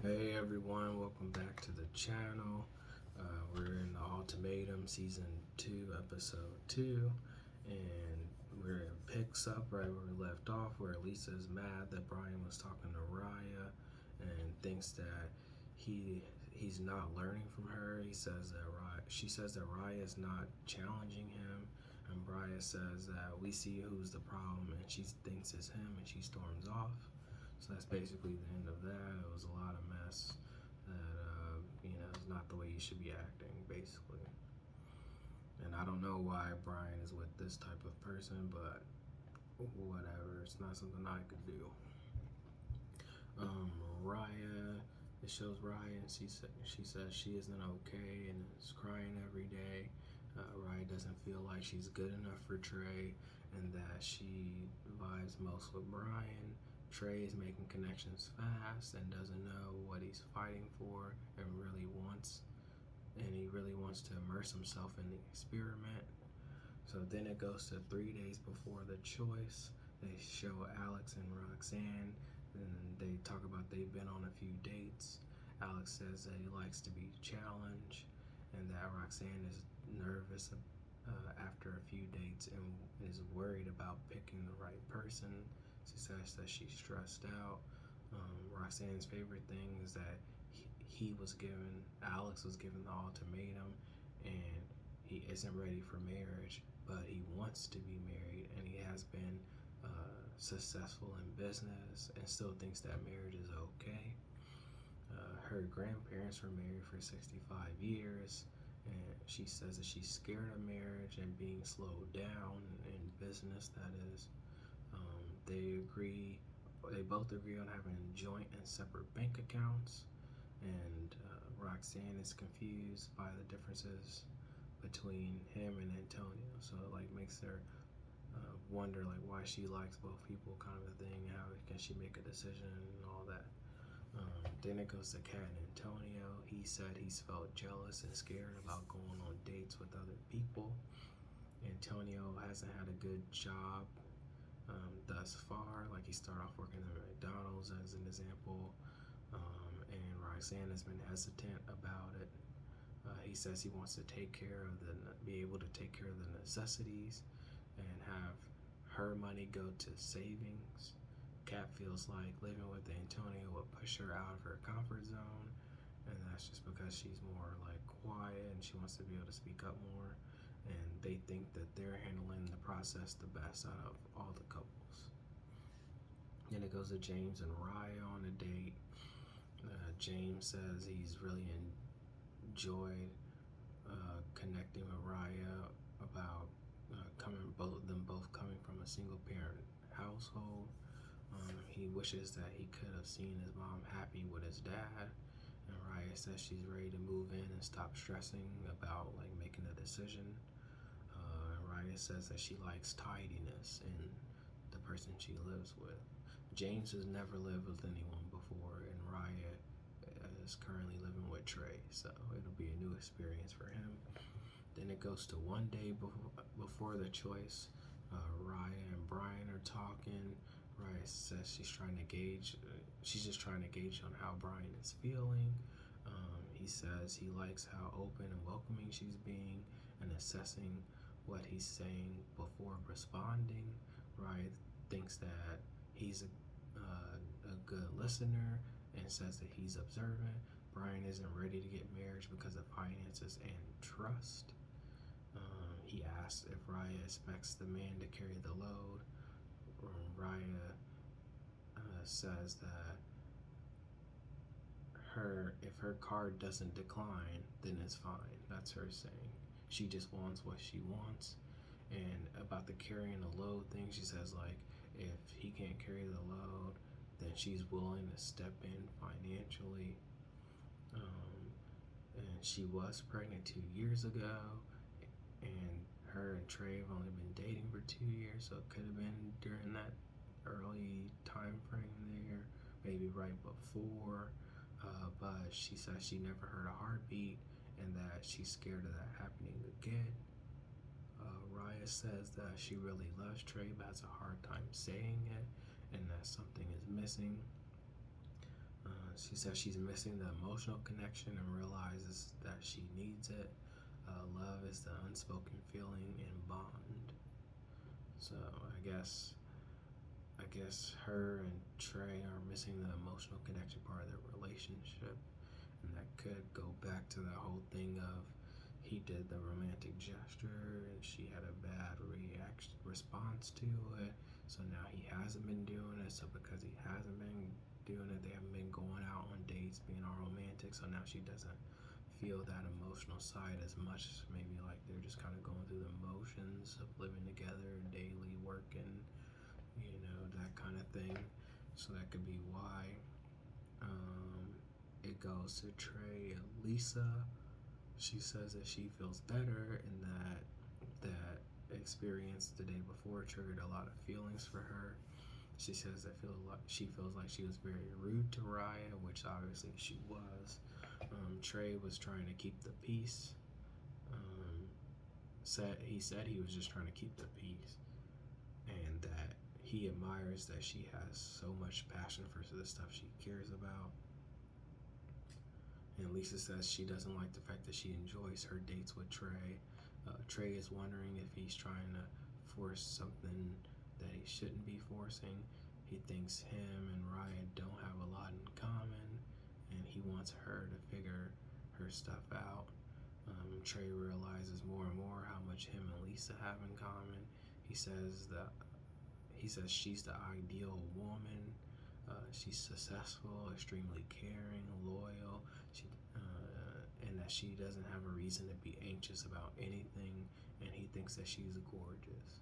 Hey everyone, welcome back to the channel. We're in the Ultimatum Season 2, Episode 2, and we're picks up right where we left off, where Lisa is mad that Brian was talking to Raya and thinks that he's not learning from her. She says that Raya is not challenging him, and Raya says that we see who's the problem, and she thinks it's him, and she storms off. So that's basically the end of that. It was a lot of mess that, is not the way you should be acting, basically. And I don't know why Brian is with this type of person, but whatever. It's not something I could do. Raya, it shows Raya, and she says she isn't okay and is crying every day. Raya doesn't feel like she's good enough for Trey, and that she vibes most with Brian. Trey is making connections fast and doesn't know what he's fighting for and he really wants to immerse himself in the experiment. So then it goes to 3 days before the choice. They show Alex and Roxanne, and they talk about they've been on a few dates. Alex says that he likes to be challenged, and that Roxanne is nervous after a few dates and is worried about picking the right person. She says that she's stressed out. Roxanne's favorite thing is that Alex was given the ultimatum, and he isn't ready for marriage, but he wants to be married, and he has been successful in business and still thinks that marriage is okay. Her grandparents were married for 65 years, and she says that she's scared of marriage and being slowed down in business, that is. They both agree on having joint and separate bank accounts, and Roxanne is confused by the differences between him and Antonio. So it makes her wonder why she likes both people, kind of a thing. How can she make a decision and all that? Then it goes to Kat and Antonio. He said he's felt jealous and scared about going on dates with other people. Antonio hasn't had a good job thus far. He started off working at McDonald's as an example, and Roxanne has been hesitant about it. He says he wants to be able to take care of the necessities and have her money go to savings. Kat feels like living with Antonio would push her out of her comfort zone, and that's just because she's more quiet and she wants to be able to speak up more. And they think that they're handling the process the best out of all the couples. Then it goes to James and Raya on a date. James says he's really enjoyed connecting with Raya about them both coming from a single parent household. He wishes that he could have seen his mom happy with his dad. And Raya says she's ready to move in and stop stressing about making a decision. Raya says that she likes tidiness in the person she lives with. James has never lived with anyone before, and Raya is currently living with Trey, so it'll be a new experience for him. Then it goes to one day before the choice. Raya and Brian are talking. Raya says she's just trying to gauge on how Brian is feeling. He says he likes how open and welcoming she's being and assessing what he's saying before responding. Raya thinks that he's a good listener and says that he's observant. Brian isn't ready to get married because of finances and trust. He asks if Raya expects the man to carry the load. Raya says that if her card doesn't decline, then it's fine. That's her saying. She just wants what she wants. And about the carrying the load thing, she says if he can't carry the load, then she's willing to step in financially. And she was pregnant 2 years ago, and her and Trey have only been dating for 2 years, so it could have been during that early time frame there, maybe right before. But she says she never heard a heartbeat and that she's scared of that happening again. Raya says that she really loves Trey but has a hard time saying it and that something is missing. She says she's missing the emotional connection and realizes that she needs it. Love is the unspoken feeling and bond. So I guess her and Trey are missing the emotional connection part of their relationship, and that could go back to that whole thing of he did the romantic gesture and she had a bad response to it. So now he hasn't been doing it. So because he hasn't been doing it, they haven't been going out on dates, being all romantic. So now she doesn't feel that emotional side as much. Maybe like they're just kind of going through the motions of living together, daily working, that kind of thing. So that could be why. It goes to Trey and Lisa. She says that she feels better and that experience the day before triggered a lot of feelings for her. She says that she feels like she was very rude to Ryan, which obviously she was. Trey was trying to keep the peace. He said he was just trying to keep the peace, and that he admires that she has so much passion for the stuff she cares about. And Lisa says she doesn't like the fact that she enjoys her dates with Trey. Trey is wondering if he's trying to force something that he shouldn't be forcing. He thinks him and Ryan don't have a lot in common, and he wants her to figure her stuff out. Trey realizes more and more how much him and Lisa have in common. He says she's the ideal woman. She's successful, extremely caring, loyal, and that she doesn't have a reason to be anxious about anything, and he thinks that she's gorgeous.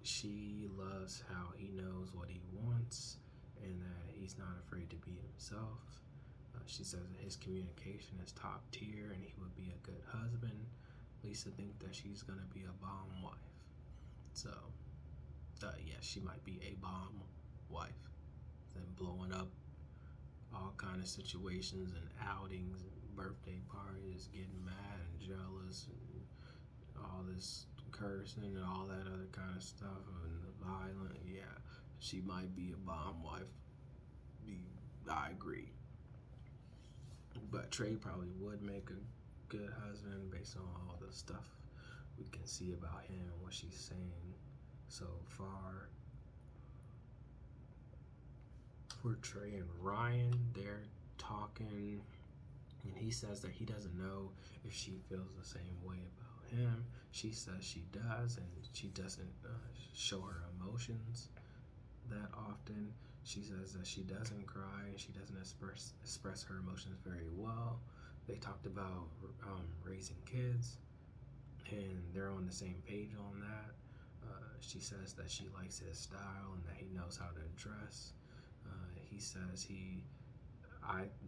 She loves how he knows what he wants and that he's not afraid to be himself. She says that his communication is top tier and he would be a good husband. Lisa thinks that she's going to be a bomb wife. So, yeah, she might be a bomb wife. Then blowing up all kind of situations and outings and birthday parties, getting mad and jealous and all this cursing and all that other kind of stuff and the violent. Yeah, she might be a bomb wife. I agree. But Trey probably would make a good husband based on all the stuff we can see about him and what she's saying so far. For Trey and Ryan, they're talking, and he says that he doesn't know if she feels the same way about him. She says she does, and she doesn't show her emotions that often. She says that she doesn't cry and she doesn't express her emotions very well. They talked about raising kids, and they're on the same page on that. She says that she likes his style and that he knows how to dress. He says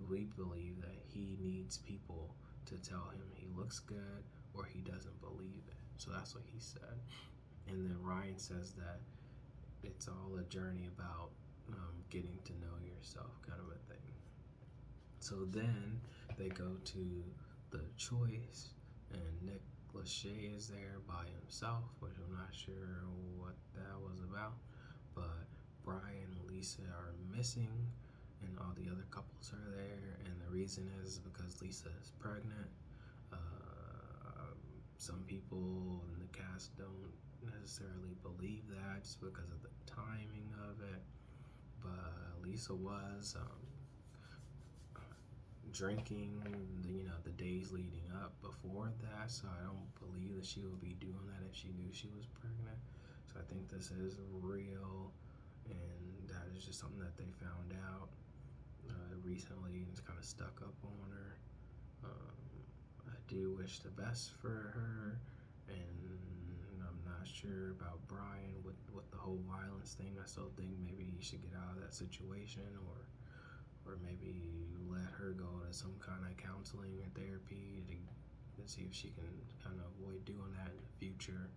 we believe that he needs people to tell him he looks good or he doesn't believe it. So that's what he said. And then Ryan says that it's all a journey about getting to know yourself, kind of a thing. So then they go to the choice, and Nick Lachey is there by himself, which I'm not sure what that was about. But Brian and Lisa are missing, and all the other couples are there, and the reason is because Lisa is pregnant. Some people in the cast don't necessarily believe that just because of the timing of it, but Lisa was drinking the days leading up before that, so I don't believe that she would be doing that if she knew she was pregnant. So I think this is real, and that is just something that they found out recently and it's kind of stuck up on her. I do wish the best for her, and I'm not sure about Brian with the whole violence thing. I still think maybe he should get out of that situation, or maybe let her go to some kind of counseling or therapy to see if she can kind of avoid doing that in the future.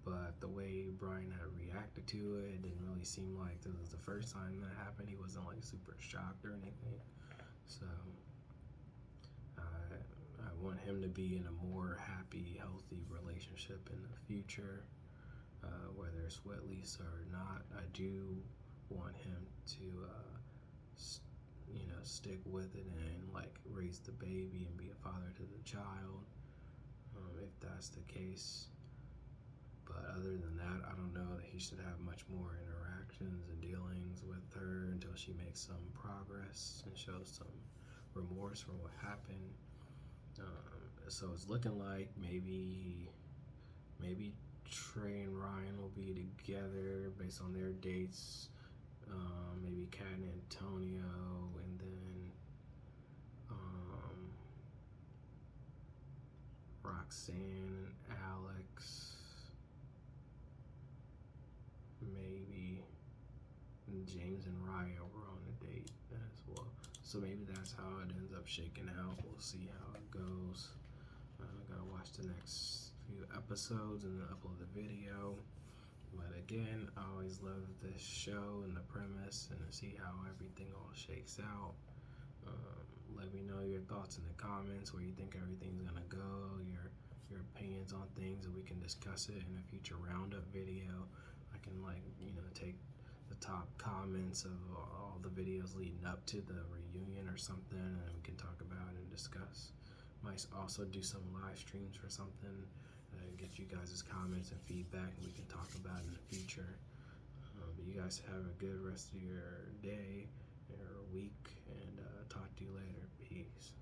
But the way Brian had reacted to it didn't really seem like this was the first time that happened. He wasn't like super shocked or anything. So I want him to be in a more happy, healthy relationship in the future, whether it's with Lisa or not. I do want him to stick with it and like raise the baby and be a father to the child, if that's the case. But other than that, I don't know that he should have much more interactions and dealings with her until she makes some progress and shows some remorse for what happened. So it's looking like maybe Trey and Ryan will be together based on their dates. Maybe Kat and Antonio, and then Roxanne and Alex. Maybe James and Raya were on a date as well. So maybe that's how it ends up shaking out. We'll see how it goes. I gotta watch the next few episodes and then upload the video. But again, I always love this show and the premise and to see how everything all shakes out. Let me know your thoughts in the comments, where you think everything's gonna go, your opinions on things, and we can discuss it in a future roundup video. I can take the top comments of all the videos leading up to the reunion or something, and we can talk about it and discuss. Might also do some live streams for something, get you guys' comments and feedback, and we can talk about it in the future. But you guys have a good rest of your day or week, and talk to you later. Peace.